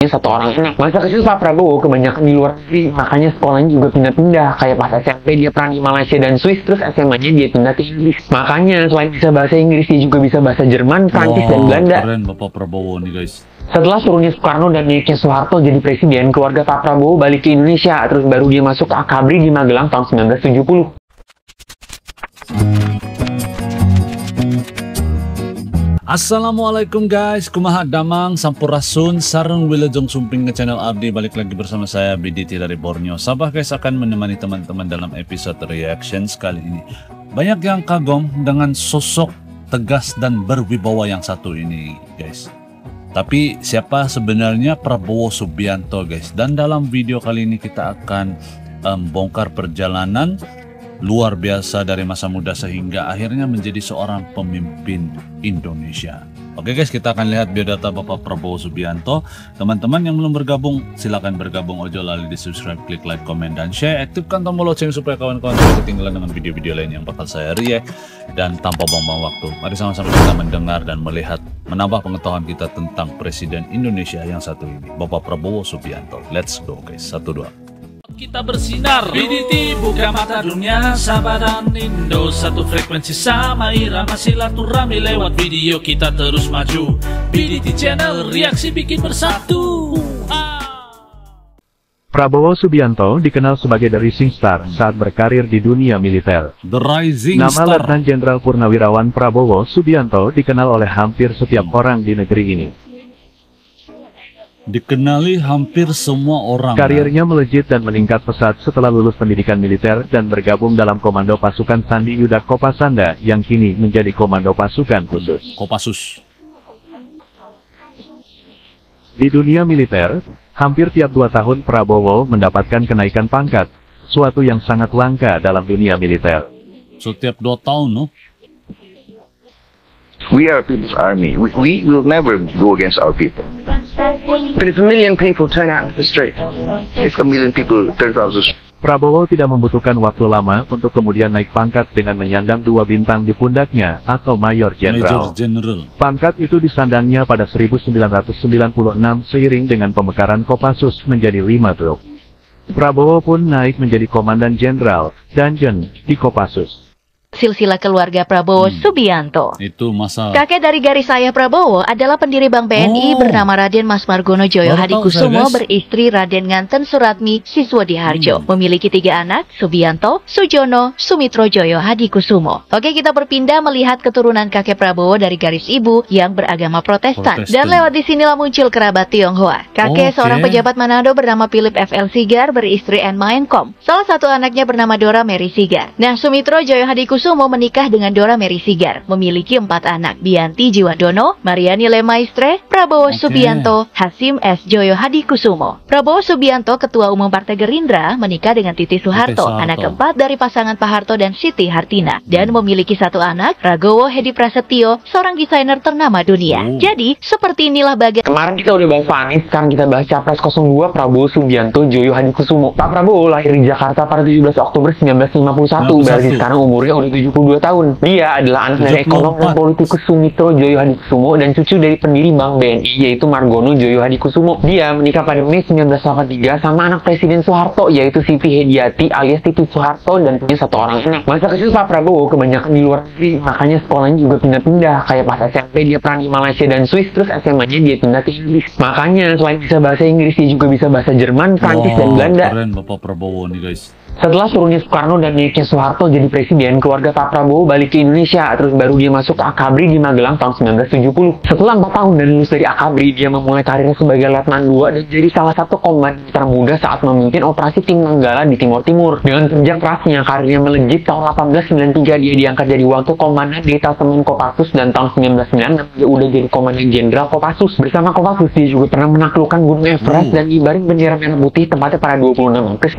satu orang anak. Masa kecil Pak Prabowo kebanyakan di luar negeri, makanya sekolahnya juga pindah-pindah. Kayak pas SMP dia pernah di Malaysia dan Swiss, terus SMA-nya dia pindah ke Inggris. Makanya selain bisa bahasa Inggris, dia juga bisa bahasa Jerman, Prancis, dan Belanda. Keren Bapak Prabowo nih guys. Setelah turunnya Soekarno dan naiknya Soeharto jadi presiden, keluarga Pak Prabowo balik ke Indonesia, terus baru dia masuk ke Akabri di Magelang tahun 1970. Assalamualaikum guys, kumaha damang sampurasun sareng wilujeng sumping ke channel Ardi. Balik lagi bersama saya BDT dari Borneo. Sabah guys akan menemani teman-teman dalam episode reactions kali ini. Banyak yang kagum dengan sosok tegas dan berwibawa yang satu ini guys. Tapi siapa sebenarnya Prabowo Subianto guys? Dan dalam video kali ini kita akan bongkar perjalanan luar biasa dari masa muda sehingga akhirnya menjadi seorang pemimpin Indonesia. Oke guys, kita akan lihat biodata Bapak Prabowo Subianto. Teman-teman yang belum bergabung, silakan bergabung. Ojo lali di subscribe, klik like, komen, dan share. Aktifkan tombol lonceng supaya kawan-kawan tidak ketinggalan dengan video-video lain yang bakal saya react. Dan tanpa buang-buang waktu, mari sama-sama kita mendengar dan melihat, menambah pengetahuan kita tentang Presiden Indonesia yang satu ini, Bapak Prabowo Subianto. Let's go guys, 1, 2. Kita bersinar, BDT buka mata dunia, Sabah dan Indo satu frekuensi sama irama silaturahmi lewat video kita terus maju. BDT Channel, reaksi bikin bersatu. Prabowo Subianto dikenal sebagai The Rising Star saat berkarir di dunia militer. The Rising Nama Star. Letnan Jenderal Purnawirawan Prabowo Subianto dikenal oleh hampir setiap orang di negeri ini. Dikenali hampir semua orang. Karirnya melejit dan meningkat pesat setelah lulus pendidikan militer dan bergabung dalam Komando Pasukan Sandi Yuda Kopasanda yang kini menjadi Komando Pasukan Khusus. Kopassus. Di dunia militer, hampir tiap 2 tahun Prabowo mendapatkan kenaikan pangkat, suatu yang sangat langka dalam dunia militer. Setiap 2 tahun, no? We are people's army. We will never go against our people. But if 1 million people turn out into the street, If 1 million people turn out the street, Prabowo tidak membutuhkan waktu lama untuk kemudian naik pangkat dengan menyandang 2 bintang di pundaknya atau Mayor Major Jenderal. General. Pangkat itu disandangnya pada 1996 seiring dengan pemekaran Kopassus menjadi 5 truk. Prabowo pun naik menjadi Komandan Jenderal Danjen di Kopassus. Silsilah keluarga Prabowo Subianto. Itu masa Kakek dari garis saya Prabowo adalah pendiri Bank BNI bernama Raden Mas Margono Joyo Baru tahu Hadikusumo, saya, guys. beristri Raden Nganten Suratmi Siswadiharjo. Memiliki 3 anak, Subianto, Sujono, Sumitro Joyo Hadikusumo. Oke, kita berpindah melihat keturunan kakek Prabowo dari garis ibu yang beragama Protestan. Dan lewat di sinilah muncul kerabat Tionghoa. Kakek Oke. seorang pejabat Manado bernama Philip F.L. Sigar, beristri Anne Mainkom. Salah satu anaknya bernama Dora Mary Sigar. Nah, Sumitro Joyo Hadikusumo menikah dengan Dora Mary Sigar, memiliki 4 anak, Bianti Jiwandono, Mariani Lemaistre, Prabowo Subianto, Hasim S. Joyo Hadikusumo. Prabowo Subianto, Ketua Umum Partai Gerindra, menikah dengan Titi Soeharto, anak keempat dari pasangan Pak Harto dan Siti Hartina, dan memiliki 1 anak, Ragowo Hedi Prasetyo, seorang desainer ternama dunia. Jadi, seperti inilah bagaimana. kemarin kita udah bahas Pak Anies, sekarang kita bahas Capres 02 Prabowo Subianto Joyo Hadikusumo. Pak Prabowo lahir di Jakarta pada 17 Oktober 1951, berarti sekarang umurnya udah 72 tahun. Dia adalah anak dari ekonom dan politikus Sumitro Joyo Hadikusumo dan cucu dari pendiri Bank BNI yaitu Margono Joyo Hadikusumo. Dia menikah pada Mei 1983 sama anak Presiden Soeharto yaitu Siti Hediati alias Titi Soeharto dan punya 1 orang anak. Masa kecil Pak Prabowo kebanyakan di luar negeri, makanya sekolahnya juga pindah-pindah. Kayak pas SMP dia pernah di Malaysia dan Swiss, terus SMA-nya dia pindah ke Inggris. Makanya selain bisa bahasa Inggris, dia juga bisa bahasa Jerman, Prancis, dan Belanda. Keren Bapak Prabowo nih guys. Setelah turunnya Soekarno dan naiknya Soeharto jadi presiden, keluarga Pak Prabowo balik ke Indonesia, terus baru dia masuk ke Akabri di Magelang tahun 1970. Setelah 4 tahun dan lulus dari Akabri, dia memulai karirnya sebagai Letnan II dan jadi salah satu komandan termuda saat memimpin operasi Tim Nanggala di Timur Timur. Dengan kerja kerasnya, karirnya melejit. Tahun 1893 dia diangkat jadi wakil komandan Detasemen Kopassus dan tahun 1996 dia udah jadi komandan Jenderal Kopassus. Bersama Kopassus, dia juga pernah menaklukkan Gunung Everest dan ngibarin bendera merah putih tepatnya pada 26 April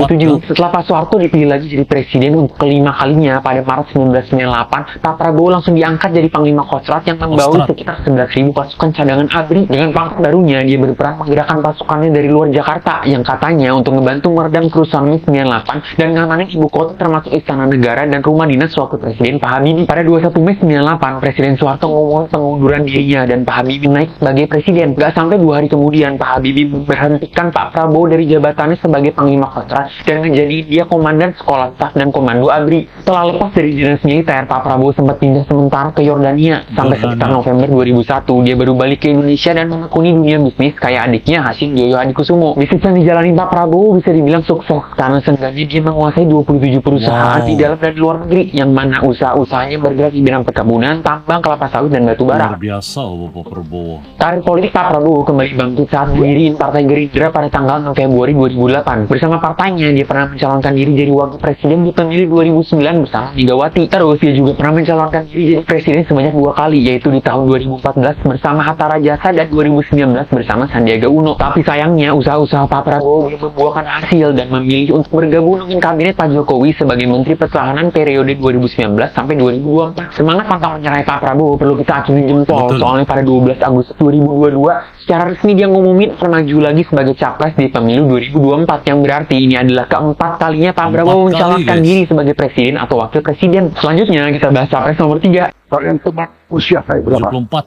1997. Setelah Pak Soeharto dipilih lagi jadi presiden untuk kelima kalinya pada Maret 1998, Pak Prabowo langsung diangkat jadi Panglima Kostrat yang membawa sekitar 11.000 pasukan cadangan ABRI. Dengan pangkat barunya, dia berperan menggerakkan pasukannya dari luar Jakarta yang katanya untuk membantu meredam kerusuhan Mei 98 dan ngamanin ibu kota termasuk Istana Negara dan rumah dinas wakil presiden Pak Habibie. Pada 21 Mei 98, Presiden Soeharto ngomong pengunduran dirinya dan Pak Habibie naik sebagai presiden. Gak sampai 2 hari kemudian, Pak Habibie memberhentikan Pak Prabowo dari jabatannya sebagai Panglima Kostrat dan menjadi dia komandan sekolah staf dan komando ABRI. Setelah lepas dari dinas militer, Pak Prabowo sempat pindah sementara ke Yordania sampai sekitar November 2001. Dia baru balik ke Indonesia dan menekuni dunia bisnis kayak adiknya Hashim Joyo Hadikusumo. Bisnis yang dijalani Pak Prabowo bisa dibilang sukses karena seenggaknya dia menguasai 27 perusahaan di dalam dan di luar negeri, yang mana usaha-usahanya bergerak di bidang perkebunan, tambang, kelapa sawit, dan batu bara. Luar biasa Bapak Prabowo. Karir politik Pak Prabowo kembali bangkit saat mendirikan Partai Gerindra pada tanggal 6 Februari 2008. Bersama partainya, dia pernah mencalonkan diri jadi wakil presiden di pemilu 2009 bersama Megawati. Terus dia juga pernah mencalonkan diri jadi presiden sebanyak 2 kali, yaitu di tahun 2014 bersama Hatta Rajasa dan 2019 bersama Sandiaga Uno. Tapi sayangnya usaha-usaha Pak Prabowo belum membuahkan hasil dan memilih untuk bergabung dengan kabinet Pak Jokowi sebagai Menteri Pertahanan periode 2019 sampai 2024. Semangat pantang menyerah Pak Prabowo perlu kita acungi jempol. Soalnya pada 12 Agustus 2022 secara resmi dia ngumumin akan maju lagi sebagai capres di pemilu 2024, yang berarti ini adalah keempat kalinya Pak Prabowo mencalonkan diri sebagai presiden atau wakil presiden. Selanjutnya kita bahas capres nomor 3. Kalian tebak usia saya berapa? 74.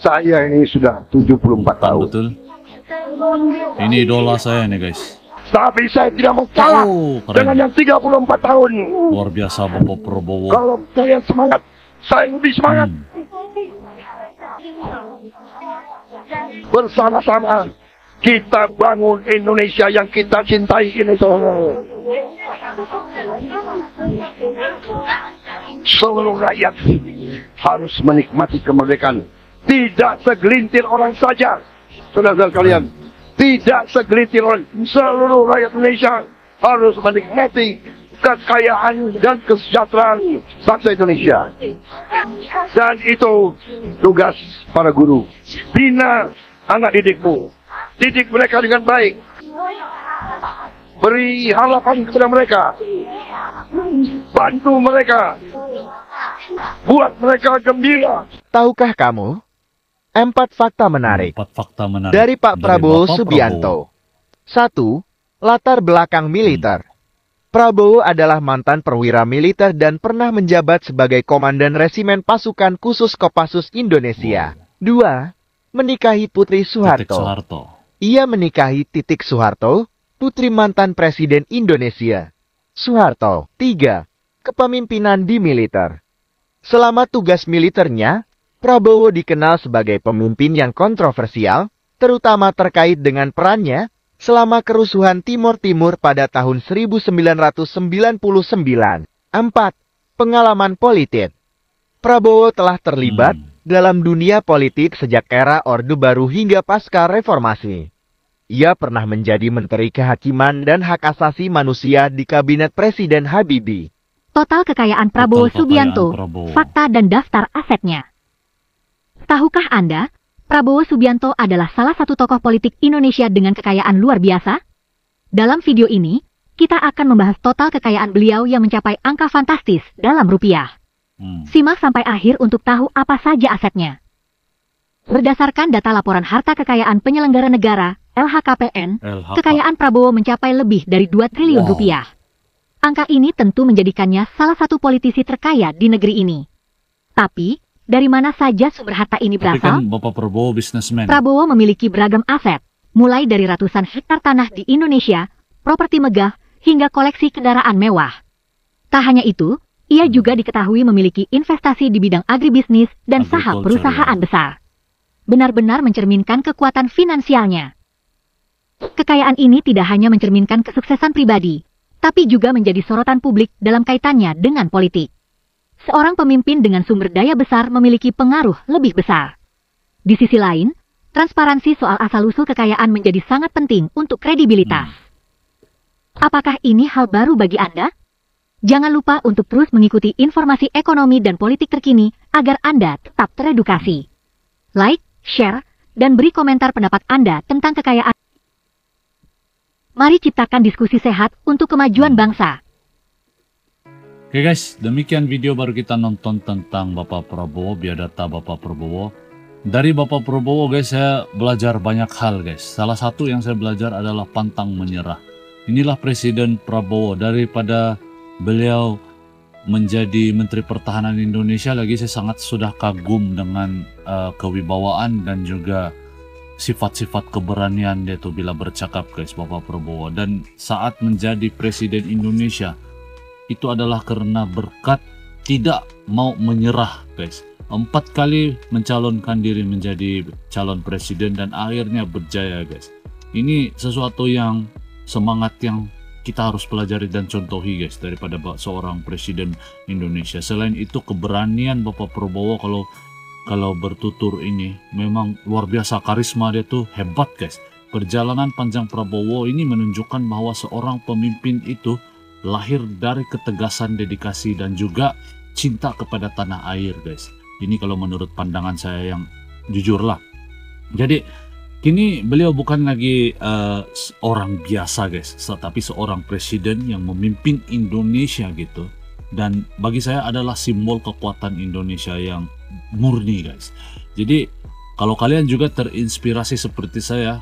Saya ini sudah 74 tahun. Betul. Ini idola saya nih guys. Tapi saya tidak mau kalah dengan yang 34 tahun. Luar biasa Bapak Prabowo. Kalau kalian semangat, saya lebih semangat. Bersama-sama kita bangun Indonesia yang kita cintai ini. Seluruh rakyat harus menikmati kemerdekaan. Tidak segelintir orang saja, saudara kalian. Tidak segelintir orang. Seluruh rakyat Indonesia harus menikmati kekayaan dan kesejahteraan bangsa Indonesia. Dan itu tugas para guru. Bina anak didikmu. Didik mereka dengan baik. Beri harapan kepada mereka. Bantu mereka. Buat mereka gembira. Tahukah kamu? 4 fakta menarik 4 fakta menarik dari Pak Prabowo Bapak Subianto. 1. Latar belakang militer. Prabowo adalah mantan perwira militer dan pernah menjabat sebagai Komandan Resimen Pasukan Khusus Kopassus Indonesia. 2. Menikahi Putri Soeharto. Ia menikahi Titik Soeharto, putri mantan Presiden Indonesia. Soeharto. 3. Kepemimpinan di militer. Selama tugas militernya, Prabowo dikenal sebagai pemimpin yang kontroversial, terutama terkait dengan perannya selama kerusuhan Timor Timur pada tahun 1999. 4. Pengalaman politik. Prabowo telah terlibat dalam dunia politik sejak era Orde Baru hingga pasca reformasi. Ia pernah menjadi Menteri Kehakiman dan Hak Asasi Manusia di Kabinet Presiden Habibie. Total kekayaan Prabowo Subianto, fakta dan daftar asetnya. Tahukah Anda, Prabowo Subianto adalah salah satu tokoh politik Indonesia dengan kekayaan luar biasa? Dalam video ini, kita akan membahas total kekayaan beliau yang mencapai angka fantastis dalam rupiah. Simak sampai akhir untuk tahu apa saja asetnya. Berdasarkan data laporan harta kekayaan penyelenggara negara, LHKPN, kekayaan Prabowo mencapai lebih dari 2 triliun rupiah. Angka ini tentu menjadikannya salah satu politisi terkaya di negeri ini. Tapi, dari mana saja sumber harta ini berasal? Tapi kan Bapak Prabowo bisnismen. Prabowo memiliki beragam aset, mulai dari ratusan hektar tanah di Indonesia, properti megah, hingga koleksi kendaraan mewah. Tak hanya itu, ia juga diketahui memiliki investasi di bidang agribisnis dan saham perusahaan besar. Benar-benar mencerminkan kekuatan finansialnya. Kekayaan ini tidak hanya mencerminkan kesuksesan pribadi, tapi juga menjadi sorotan publik dalam kaitannya dengan politik. Seorang pemimpin dengan sumber daya besar memiliki pengaruh lebih besar. Di sisi lain, transparansi soal asal-usul kekayaan menjadi sangat penting untuk kredibilitas. Apakah ini hal baru bagi Anda? Jangan lupa untuk terus mengikuti informasi ekonomi dan politik terkini agar Anda tetap teredukasi. Like, share, dan beri komentar pendapat Anda tentang kekayaan. Mari ciptakan diskusi sehat untuk kemajuan bangsa. Oke guys, demikian video baru kita nonton tentang Bapak Prabowo, biodata Bapak Prabowo. Dari Bapak Prabowo guys, saya belajar banyak hal guys. Salah satu yang saya belajar adalah pantang menyerah. Inilah Presiden Prabowo, daripada beliau menjadi Menteri Pertahanan Indonesia lagi, saya sangat sudah kagum dengan kewibawaan dan juga sifat-sifat keberanian dia tuh bila bercakap guys, Bapak Prabowo. Dan saat menjadi Presiden Indonesia, itu adalah karena berkat tidak mau menyerah guys. 4 kali mencalonkan diri menjadi calon presiden dan akhirnya berjaya guys. Ini sesuatu yang semangat yang kita harus pelajari dan contohi guys daripada seorang presiden Indonesia. Selain itu keberanian Bapak Prabowo kalau bertutur ini memang luar biasa, karisma dia tuh hebat guys. Perjalanan panjang Prabowo ini menunjukkan bahwa seorang pemimpin itu lahir dari ketegasan, dedikasi, dan juga cinta kepada tanah air guys. Ini kalau menurut pandangan saya yang jujur lah. Jadi kini beliau bukan lagi orang biasa guys, tapi seorang presiden yang memimpin Indonesia gitu. Dan bagi saya adalah simbol kekuatan Indonesia yang murni guys. Jadi kalau kalian juga terinspirasi seperti saya,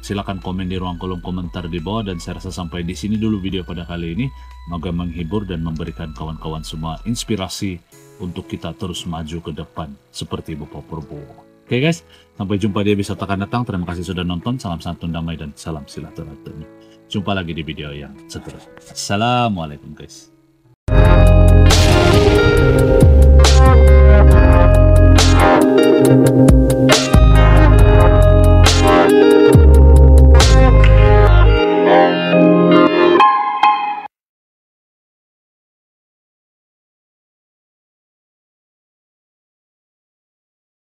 silakan komen di ruang kolom komentar di bawah. Dan saya rasa sampai di sini dulu video pada kali ini. Semoga menghibur dan memberikan kawan-kawan semua inspirasi untuk kita terus maju ke depan seperti Bapak Prabowo. Oke guys, sampai jumpa di episode akan datang. Terima kasih sudah nonton. Salam santun, damai, dan salam silaturahmi. Jumpa lagi di video yang seterusnya. Assalamualaikum guys.